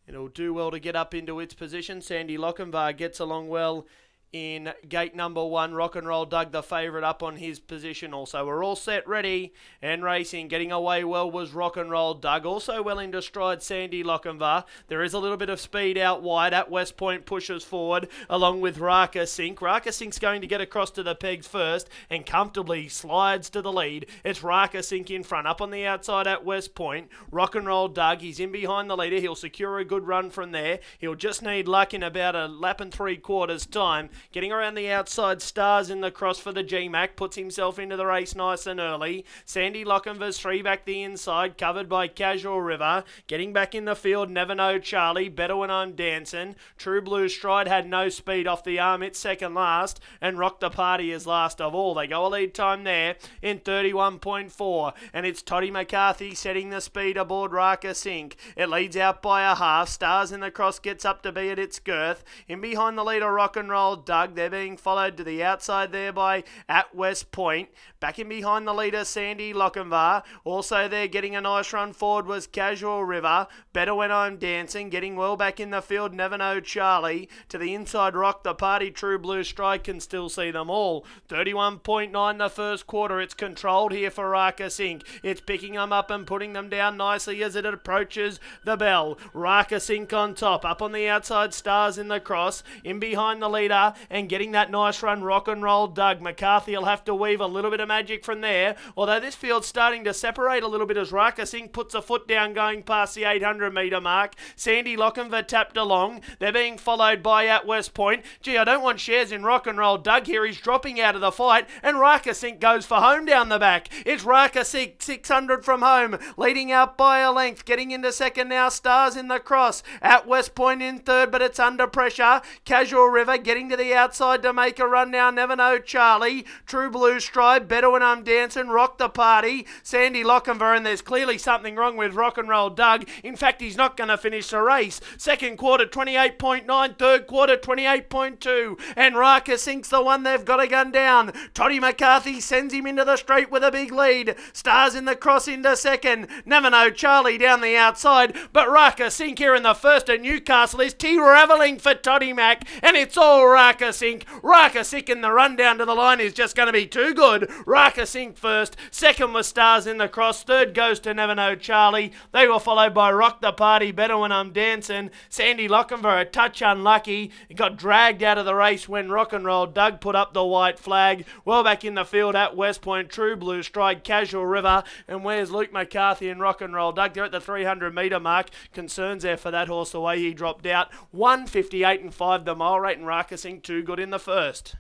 It'll do well to get up into its position. Sandy Lochinvar gets along well in gate number 1. Rock and Roll Doug, the favourite, up on his position also. We're all set, ready, and racing. Getting away well was Rock and Roll Doug. Also well into stride, Sandy Lochinvar. There is a little bit of speed out wide. At West Point pushes forward, along with Raka Sink. Raka Sink's going to get across to the pegs first and comfortably slides to the lead. It's Raka Sink in front. Up on the outside at West Point, Rock and Roll Doug. He's in behind the leader. He'll secure a good run from there. He'll just need luck in about a lap and 3/4 time. Getting around the outside, Stars in the cross for the GMAC, puts himself into the race nice and early. Sandy Lochinvar's 3 back the inside, covered by Casual River. Getting back in the field, Never Know Charlie, Better When I'm Dancing. True Blue Stride had no speed off the arm, it's second last, and Rock the Party is last of all. They go a lead time there in 31.4, and it's Toddy McCarthy setting the speed aboard Raka Sink. It leads out by a half. Stars in the cross gets up to be at its girth. In behind the leader, Rock and Roll Doug. They're being followed to the outside there by At West Point. Back in behind the leader, Sandy Lochinvar. Also there getting a nice run forward was Casual River. Better When I'm Dancing. Getting well back in the field, Never Know Charlie. To the inside, Rock the Party. True Blue Strike can still see them all. 31.9 the first quarter. It's controlled here for Raka Sink. It's picking them up and putting them down nicely as it approaches the bell. Raka Sink on top. Up on the outside, Stars in the cross. In behind the leader and getting that nice run, Rock and Roll Doug. McCarthy will have to weave a little bit of magic from there, although this field's starting to separate a little bit as Raka Sink puts a foot down going past the 800 metre mark. Sandy Lochinvar tapped along. They're being followed by At West Point. Gee, I don't want shares in Rock and Roll Doug here. He's dropping out of the fight, and Raka Sink goes for home down the back. It's Raka Sink, 600 from home, leading out by a length. Getting into second now, Stars in the cross. At West Point in third, but it's under pressure. Casual River getting to the outside to make a run now. Never Know Charlie. True Blue Stride. Better When I'm Dancing. Rock the Party. Sandy Lochinvar, and there's clearly something wrong with Rock and Roll Doug. In fact, he's not going to finish the race. Second quarter 28.9, third quarter 28.2, and Raka Sink's the one they've got to gun down. Toddy McCarthy sends him into the straight with a big lead. Stars in the cross into second. Never Know Charlie down the outside, but Raka Sink here in the first at Newcastle is T-raveling for Toddy Mac, and it's all Raka Sink. Raka Sink in the run down to the line is just going to be too good. Raka Sink first, second was Stars in the cross, third goes to Never Know Charlie. They were followed by Rock the Party, Better When I'm Dancing. Sandy Lochinvar a touch unlucky. He got dragged out of the race when Rock and Roll Doug put up the white flag. Well back in the field at West Point, True Blue Stride, Casual River, and where's Luke McCarthy and Rock and Roll Doug? They're at the 300 metre mark. Concerns there for that horse the way he dropped out. 1:58 and 5 the mile rate, and Raka Sink too good in the first.